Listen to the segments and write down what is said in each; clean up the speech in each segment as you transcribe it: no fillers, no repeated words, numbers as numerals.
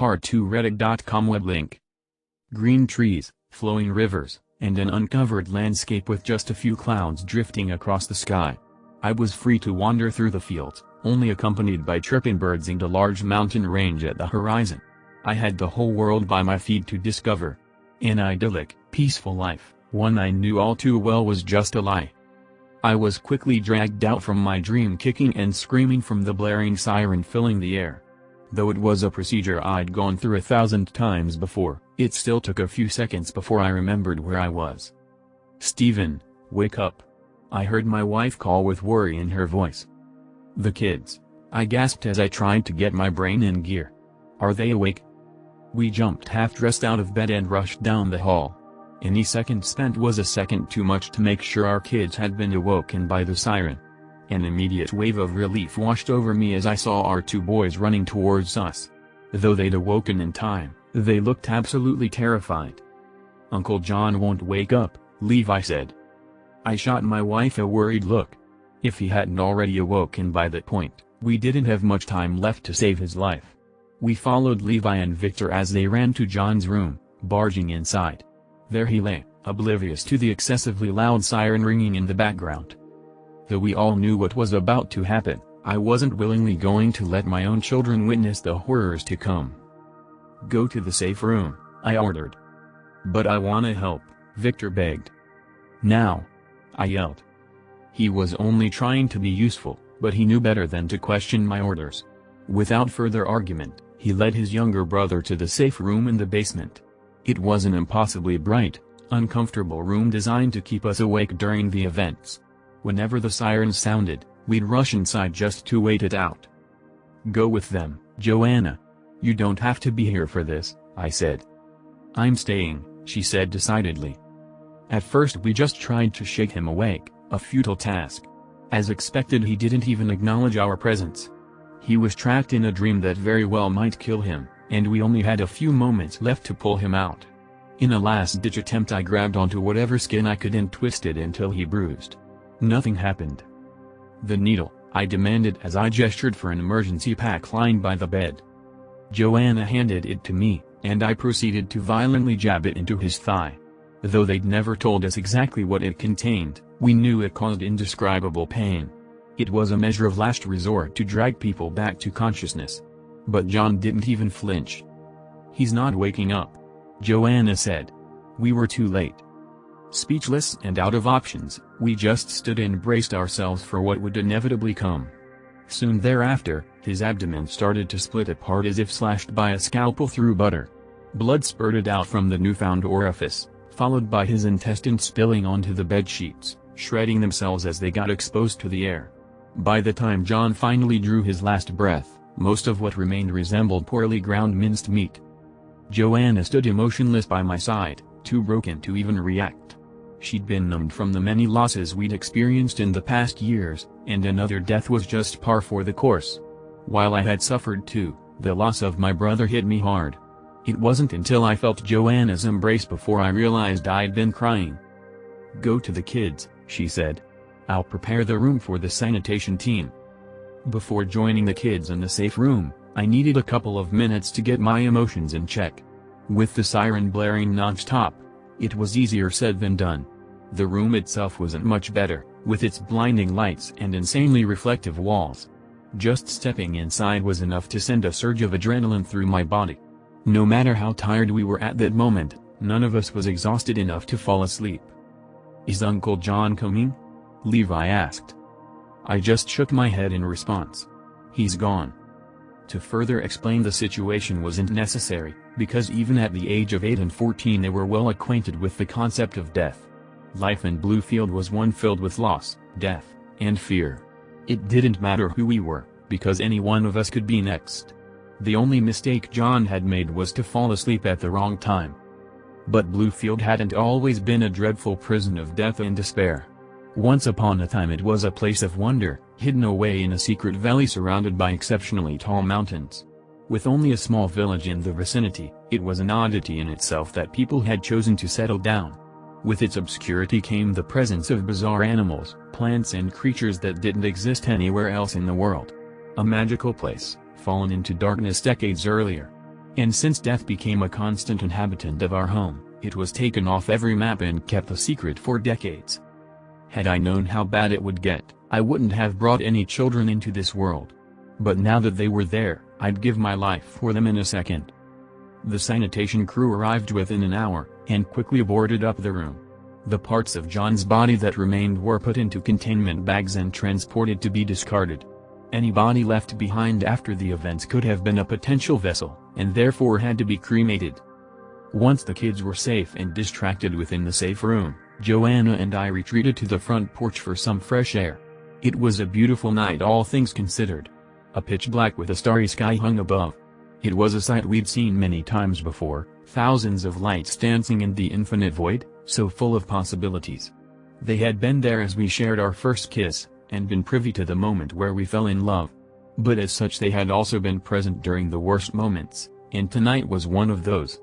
Part 2 Reddit.com web link. Green trees, flowing rivers, and an uncovered landscape with just a few clouds drifting across the sky. I was free to wander through the fields, only accompanied by chirping birds and a large mountain range at the horizon. I had the whole world by my feet to discover. An idyllic, peaceful life, one I knew all too well was just a lie. I was quickly dragged out from my dream, kicking and screaming from the blaring siren filling the air. Though it was a procedure I'd gone through 1,000 times before, it still took a few seconds before I remembered where I was. "Stephen, wake up." I heard my wife call with worry in her voice. "The kids," I gasped as I tried to get my brain in gear. "Are they awake?" We jumped half-dressed out of bed and rushed down the hall. Any second spent was a second too much to make sure our kids had been awoken by the siren. An immediate wave of relief washed over me as I saw our two boys running towards us. Though they'd awoken in time, they looked absolutely terrified. "Uncle John won't wake up," Levi said. I shot my wife a worried look. If he hadn't already awoken by that point, we didn't have much time left to save his life. We followed Levi and Victor as they ran to John's room, barging inside. There he lay, oblivious to the excessively loud siren ringing in the background. Though we all knew what was about to happen, I wasn't willingly going to let my own children witness the horrors to come. "Go to the safe room," I ordered. "But I wanna help," Victor begged. "Now!" I yelled. He was only trying to be useful, but he knew better than to question my orders. Without further argument, he led his younger brother to the safe room in the basement. It was an impossibly bright, uncomfortable room designed to keep us awake during the events. Whenever the sirens sounded, we'd rush inside just to wait it out. "Go with them, Joanna. You don't have to be here for this," I said. "I'm staying," she said decidedly. At first we just tried to shake him awake, a futile task. As expected, he didn't even acknowledge our presence. He was trapped in a dream that very well might kill him, and we only had a few moments left to pull him out. In a last-ditch attempt I grabbed onto whatever skin I could and twisted until he bruised. Nothing happened. "The needle," I demanded as I gestured for an emergency pack lying by the bed. Joanna handed it to me, and I proceeded to violently jab it into his thigh. Though they'd never told us exactly what it contained, we knew it caused indescribable pain. It was a measure of last resort to drag people back to consciousness. But John didn't even flinch. "He's not waking up," Joanna said. We were too late. Speechless and out of options, we just stood and braced ourselves for what would inevitably come. Soon thereafter, his abdomen started to split apart as if slashed by a scalpel through butter. Blood spurted out from the newfound orifice, followed by his intestines spilling onto the bedsheets, shredding themselves as they got exposed to the air. By the time John finally drew his last breath, most of what remained resembled poorly ground minced meat. Joanna stood emotionless by my side, too broken to even react. She'd been numbed from the many losses we'd experienced in the past years, and another death was just par for the course. While I had suffered too, the loss of my brother hit me hard. It wasn't until I felt Joanna's embrace before I realized I'd been crying. "Go to the kids," she said. "I'll prepare the room for the sanitation team." Before joining the kids in the safe room, I needed a couple of minutes to get my emotions in check. With the siren blaring non-stop, it was easier said than done. The room itself wasn't much better, with its blinding lights and insanely reflective walls. Just stepping inside was enough to send a surge of adrenaline through my body. No matter how tired we were at that moment, none of us was exhausted enough to fall asleep. "Is Uncle John coming?" Levi asked. I just shook my head in response. "He's gone." To further explain the situation wasn't necessary, because even at the age of 8 and 14 they were well acquainted with the concept of death. Life in Bluefield was one filled with loss, death, and fear. It didn't matter who we were, because any one of us could be next. The only mistake John had made was to fall asleep at the wrong time. But Bluefield hadn't always been a dreadful prison of death and despair. Once upon a time it was a place of wonder, hidden away in a secret valley surrounded by exceptionally tall mountains. With only a small village in the vicinity, it was an oddity in itself that people had chosen to settle down. With its obscurity came the presence of bizarre animals, plants and creatures that didn't exist anywhere else in the world. A magical place, fallen into darkness decades earlier. And since death became a constant inhabitant of our home, it was taken off every map and kept a secret for decades. Had I known how bad it would get, I wouldn't have brought any children into this world. But now that they were there, I'd give my life for them in a second. The sanitation crew arrived within an hour, and quickly boarded up the room. The parts of John's body that remained were put into containment bags and transported to be discarded. Any body left behind after the events could have been a potential vessel, and therefore had to be cremated. Once the kids were safe and distracted within the safe room, Joanna and I retreated to the front porch for some fresh air. It was a beautiful night, all things considered. A pitch black with a starry sky hung above. It was a sight we'd seen many times before, thousands of lights dancing in the infinite void, so full of possibilities. They had been there as we shared our first kiss, and been privy to the moment where we fell in love. But as such they had also been present during the worst moments, and tonight was one of those.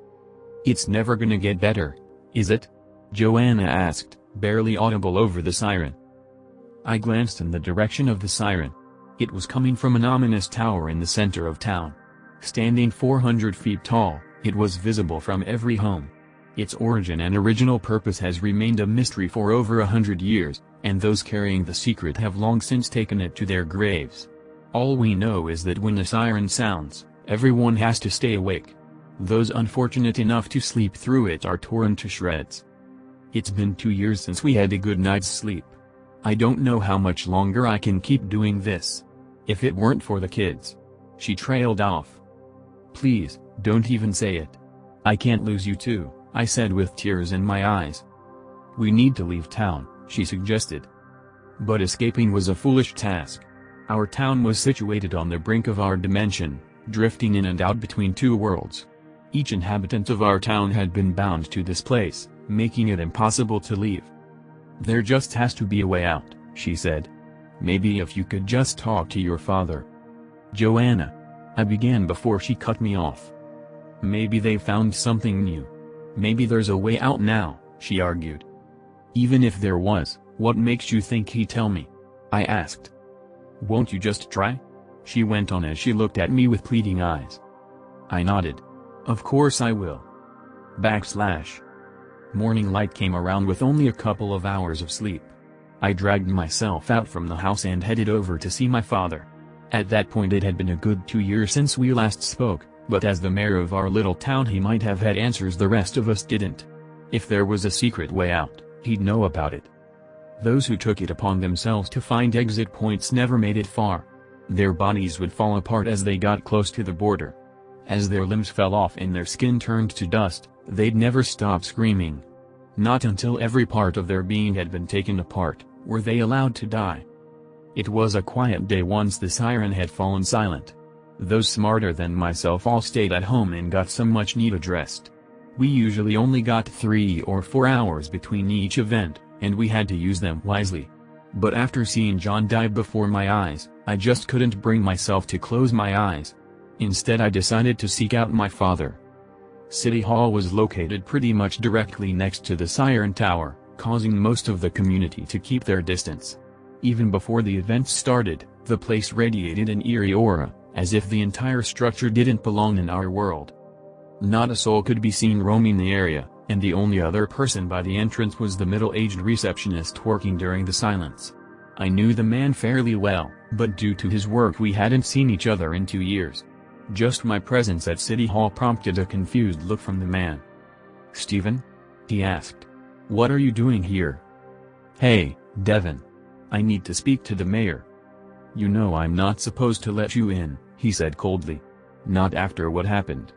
"It's never gonna get better, is it?" Joanna asked, barely audible over the siren. I glanced in the direction of the siren. It was coming from an ominous tower in the center of town. Standing 400 feet tall, it was visible from every home. Its origin and original purpose has remained a mystery for over 100 years, and those carrying the secret have long since taken it to their graves. All we know is that when the siren sounds, everyone has to stay awake. Those unfortunate enough to sleep through it are torn to shreds. It's been 2 years since we had a good night's sleep. I don't know how much longer I can keep doing this. If it weren't for the kids. She trailed off. "Please, don't even say it. I can't lose you too," I said with tears in my eyes. "We need to leave town," she suggested. But escaping was a foolish task. Our town was situated on the brink of our dimension, drifting in and out between two worlds. Each inhabitant of our town had been bound to this place, making it impossible to leave. "There just has to be a way out," she said. "Maybe if you could just talk to your father." "Joanna," I began before she cut me off. "Maybe they found something new. Maybe there's a way out now," she argued. "Even if there was, what makes you think he'd tell me?" I asked. "Won't you just try?" she went on as she looked at me with pleading eyes. I nodded. "Of course I will." Morning light came around with only a couple of hours of sleep. I dragged myself out from the house and headed over to see my father. At that point it had been a good 2 years since we last spoke, but as the mayor of our little town he might have had answers the rest of us didn't. If there was a secret way out, he'd know about it. Those who took it upon themselves to find exit points never made it far. Their bodies would fall apart as they got close to the border. As their limbs fell off and their skin turned to dust, they'd never stop screaming. Not until every part of their being had been taken apart, were they allowed to die. It was a quiet day once the siren had fallen silent. Those smarter than myself all stayed at home and got some much needed rest. We usually only got 3 or 4 hours between each event, and we had to use them wisely. But after seeing John die before my eyes, I just couldn't bring myself to close my eyes. Instead I decided to seek out my father. City Hall was located pretty much directly next to the siren tower, causing most of the community to keep their distance. Even before the events started, the place radiated an eerie aura, as if the entire structure didn't belong in our world. Not a soul could be seen roaming the area, and the only other person by the entrance was the middle-aged receptionist working during the silence. I knew the man fairly well, but due to his work we hadn't seen each other in 2 years. Just my presence at City Hall prompted a confused look from the man. "Stephen?" he asked. "What are you doing here?" "Hey, Devin. I need to speak to the mayor." "You know I'm not supposed to let you in," he said coldly. "Not after what happened."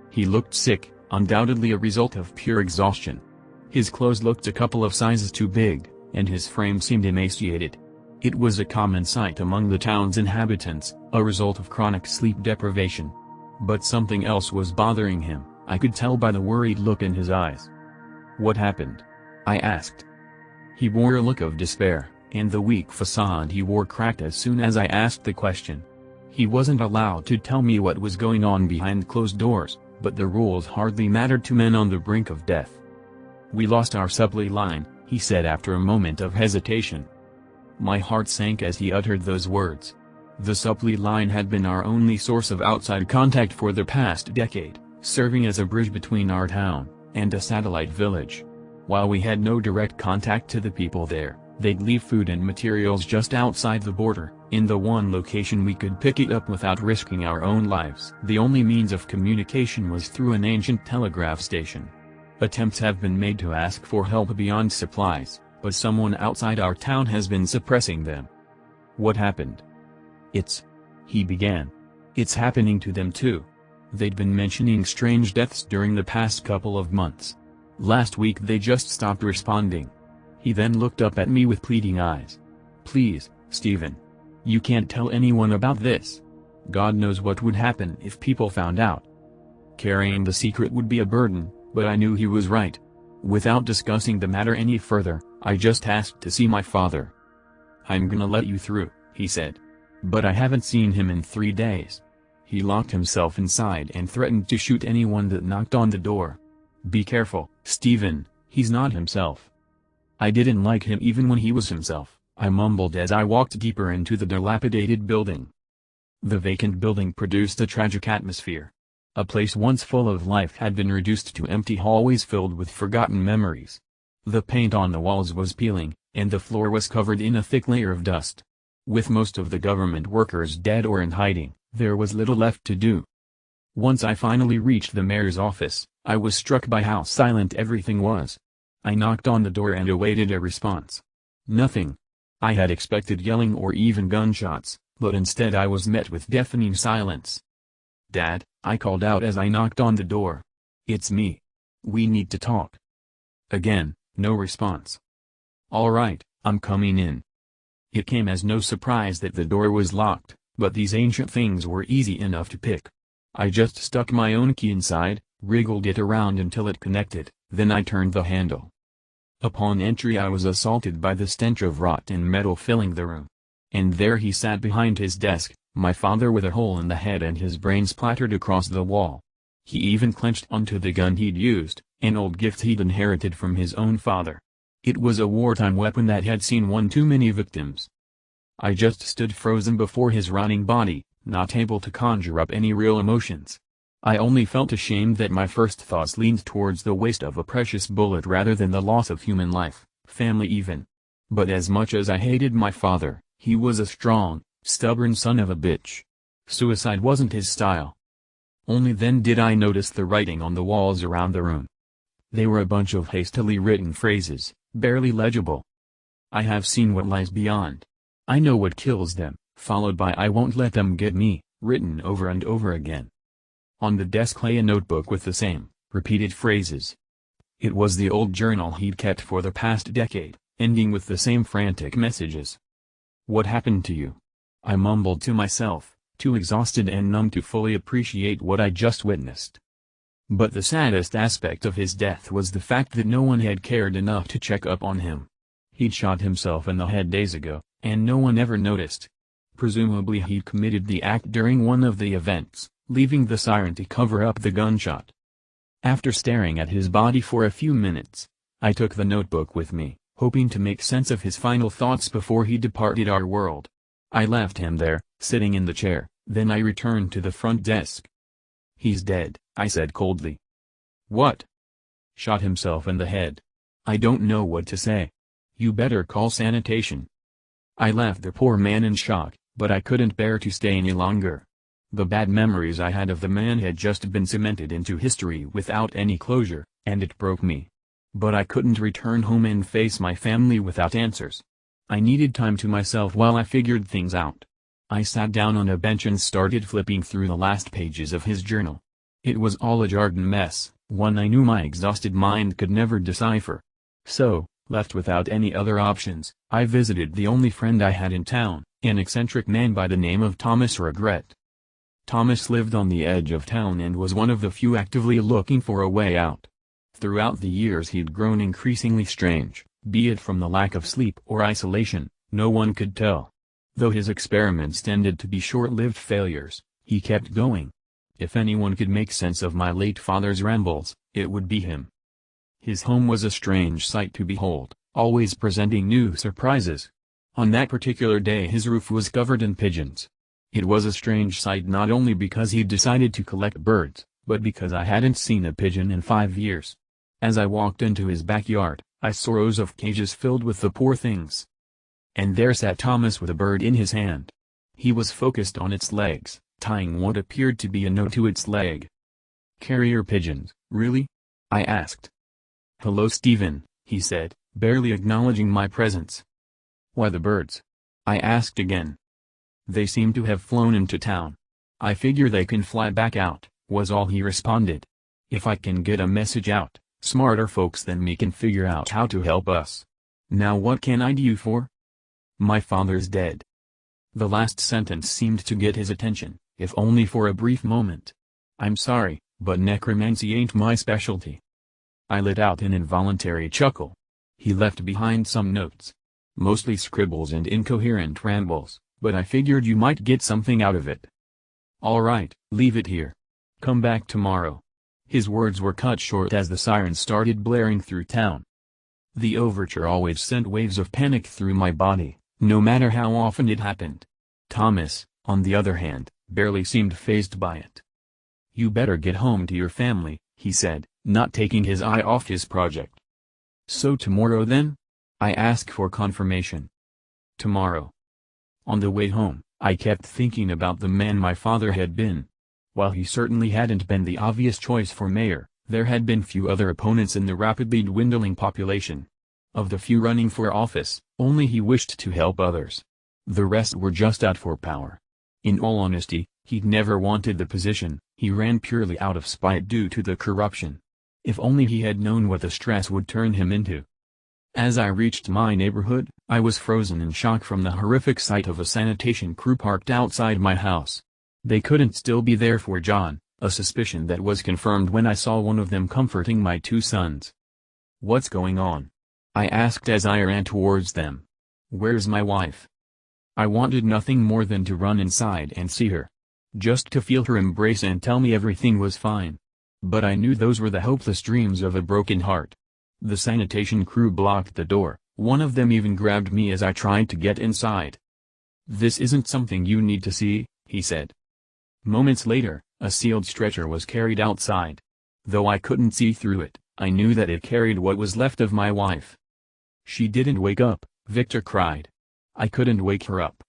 He looked sick, undoubtedly a result of pure exhaustion. His clothes looked a couple of sizes too big, and his frame seemed emaciated. It was a common sight among the town's inhabitants, a result of chronic sleep deprivation. But something else was bothering him, I could tell by the worried look in his eyes. "What happened?" I asked. He wore a look of despair, and the weak facade he wore cracked as soon as I asked the question. He wasn't allowed to tell me what was going on behind closed doors, but the rules hardly mattered to men on the brink of death. "We lost our supply line," he said after a moment of hesitation. My heart sank as he uttered those words. The supply line had been our only source of outside contact for the past decade, serving as a bridge between our town and a satellite village. While we had no direct contact to the people there, they'd leave food and materials just outside the border, in the one location we could pick it up without risking our own lives. The only means of communication was through an ancient telegraph station. Attempts have been made to ask for help beyond supplies, but someone outside our town has been suppressing them. What happened? He began. It's happening to them too. They'd been mentioning strange deaths during the past couple of months. Last week they just stopped responding. He then looked up at me with pleading eyes. Please, Stephen. You can't tell anyone about this. God knows what would happen if people found out. Carrying the secret would be a burden, but I knew he was right. Without discussing the matter any further, I just asked to see my father. I'm gonna let you through, he said. But I haven't seen him in 3 days. He locked himself inside and threatened to shoot anyone that knocked on the door. Be careful, Stephen, he's not himself. I didn't like him even when he was himself, I mumbled as I walked deeper into the dilapidated building. The vacant building produced a tragic atmosphere. A place once full of life had been reduced to empty hallways filled with forgotten memories. The paint on the walls was peeling, and the floor was covered in a thick layer of dust. With most of the government workers dead or in hiding, there was little left to do. Once I finally reached the mayor's office, I was struck by how silent everything was. I knocked on the door and awaited a response. Nothing. I had expected yelling or even gunshots, but instead I was met with deafening silence. Dad, I called out as I knocked on the door. It's me. We need to talk. Again, no response. All right, I'm coming in. It came as no surprise that the door was locked, but these ancient things were easy enough to pick. I just stuck my own key inside, wriggled it around until it connected, then I turned the handle. Upon entry I was assaulted by the stench of rotten metal filling the room. And there he sat behind his desk, my father with a hole in the head and his brain splattered across the wall. He even clenched onto the gun he'd used, an old gift he'd inherited from his own father. It was a wartime weapon that had seen one too many victims. I just stood frozen before his rotting body, not able to conjure up any real emotions. I only felt ashamed that my first thoughts leaned towards the waste of a precious bullet rather than the loss of human life, family even. But as much as I hated my father, he was a strong, stubborn son of a bitch. Suicide wasn't his style. Only then did I notice the writing on the walls around the room. They were a bunch of hastily written phrases, barely legible. I have seen what lies beyond. I know what kills them, followed by I won't let them get me, written over and over again. On the desk lay a notebook with the same, repeated phrases. It was the old journal he'd kept for the past decade, ending with the same frantic messages. What happened to you? I mumbled to myself, too exhausted and numb to fully appreciate what I just witnessed. But the saddest aspect of his death was the fact that no one had cared enough to check up on him. He'd shot himself in the head days ago, and no one ever noticed. Presumably he'd committed the act during one of the events, leaving the siren to cover up the gunshot. After staring at his body for a few minutes, I took the notebook with me, hoping to make sense of his final thoughts before he departed our world. I left him there, sitting in the chair, then I returned to the front desk. He's dead, I said coldly. What? Shot himself in the head. I don't know what to say. You better call sanitation. I left the poor man in shock, but I couldn't bear to stay any longer. The bad memories I had of the man had just been cemented into history without any closure, and it broke me. But I couldn't return home and face my family without answers. I needed time to myself while I figured things out. I sat down on a bench and started flipping through the last pages of his journal. It was all a jargon mess, one I knew my exhausted mind could never decipher. So, left without any other options, I visited the only friend I had in town, an eccentric man by the name of Thomas Regret. Thomas lived on the edge of town and was one of the few actively looking for a way out. Throughout the years he'd grown increasingly strange, be it from the lack of sleep or isolation, no one could tell. Though his experiments tended to be short-lived failures, he kept going. If anyone could make sense of my late father's rambles, it would be him. His home was a strange sight to behold, always presenting new surprises. On that particular day his roof was covered in pigeons. It was a strange sight not only because he'd decided to collect birds, but because I hadn't seen a pigeon in 5 years. As I walked into his backyard, I saw rows of cages filled with the poor things. And there sat Thomas with a bird in his hand. He was focused on its legs, tying what appeared to be a note to its leg. "Carrier pigeons, really?" I asked. "Hello Stephen," he said, barely acknowledging my presence. "Why the birds?" I asked again. "They seem to have flown into town. I figure they can fly back out," was all he responded. "If I can get a message out, smarter folks than me can figure out how to help us. Now what can I do you for?" "My father's dead." The last sentence seemed to get his attention, if only for a brief moment. "I'm sorry, but necromancy ain't my specialty." I let out an involuntary chuckle. He left behind some notes. Mostly scribbles and incoherent rambles, but I figured you might get something out of it. "All right, leave it here. Come back tomorrow." His words were cut short as the sirens started blaring through town. The overture always sent waves of panic through my body, no matter how often it happened. Thomas, on the other hand, barely seemed fazed by it. "You better get home to your family," he said, not taking his eye off his project. "So tomorrow then?" I asked for confirmation. "Tomorrow." On the way home, I kept thinking about the man my father had been. While he certainly hadn't been the obvious choice for mayor, there had been few other opponents in the rapidly dwindling population. Of the few running for office, only he wished to help others. The rest were just out for power. In all honesty, he'd never wanted the position, he ran purely out of spite due to the corruption. If only he had known what the stress would turn him into. As I reached my neighborhood, I was frozen in shock from the horrific sight of a sanitation crew parked outside my house. They couldn't still be there for John, a suspicion that was confirmed when I saw one of them comforting my 2 sons. "What's going on?" I asked as I ran towards them. "Where's my wife?" I wanted nothing more than to run inside and see her. Just to feel her embrace and tell me everything was fine. But I knew those were the hopeless dreams of a broken heart. The sanitation crew blocked the door, one of them even grabbed me as I tried to get inside. "This isn't something you need to see," he said. Moments later, a sealed stretcher was carried outside. Though I couldn't see through it, I knew that it carried what was left of my wife. "She didn't wake up," Victor cried. I couldn't wake her up.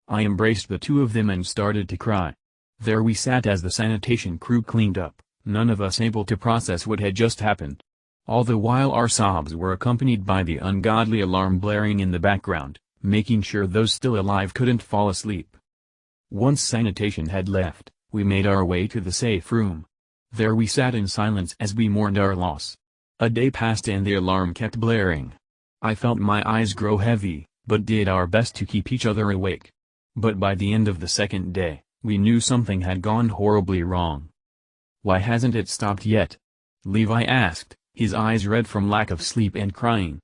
I embraced the 2 of them and started to cry. There we sat as the sanitation crew cleaned up, none of us able to process what had just happened. All the while our sobs were accompanied by the ungodly alarm blaring in the background, making sure those still alive couldn't fall asleep. Once sanitation had left, we made our way to the safe room. There we sat in silence as we mourned our loss. A day passed and the alarm kept blaring. I felt my eyes grow heavy, but did our best to keep each other awake. But by the end of the second day, we knew something had gone horribly wrong. "Why hasn't it stopped yet?" Levi asked, his eyes red from lack of sleep and crying.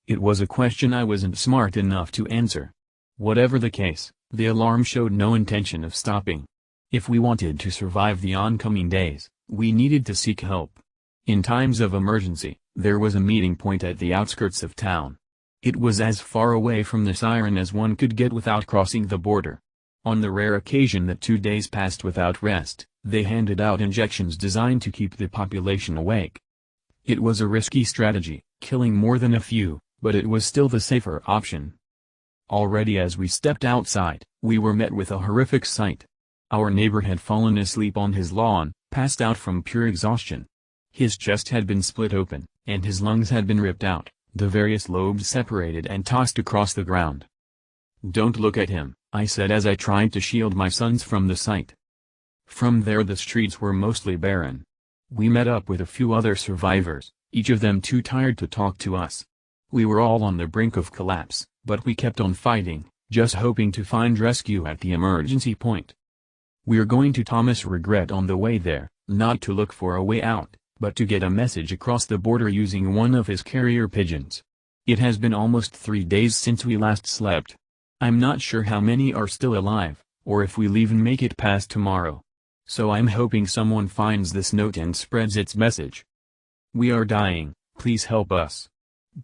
It was a question I wasn't smart enough to answer. Whatever the case, the alarm showed no intention of stopping. If we wanted to survive the oncoming days, we needed to seek help. In times of emergency, there was a meeting point at the outskirts of town. It was as far away from the siren as one could get without crossing the border. On the rare occasion that 2 days passed without rest, they handed out injections designed to keep the population awake. It was a risky strategy, killing more than a few, but it was still the safer option. Already as we stepped outside, we were met with a horrific sight. Our neighbor had fallen asleep on his lawn, passed out from pure exhaustion. His chest had been split open, and his lungs had been ripped out, the various lobes separated and tossed across the ground. "Don't look at him," I said as I tried to shield my sons from the sight. From there the streets were mostly barren. We met up with a few other survivors, each of them too tired to talk to us. We were all on the brink of collapse, but we kept on fighting, just hoping to find rescue at the emergency point. We're going to Thomas' regret on the way there, not to look for a way out, but to get a message across the border using one of his carrier pigeons. It has been almost 3 days since we last slept. I'm not sure how many are still alive, or if we'll even make it past tomorrow. So I'm hoping someone finds this note and spreads its message. We are dying, please help us.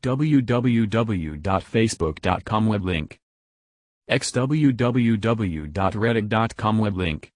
www.facebook.com web link xwww.reddit.com web link.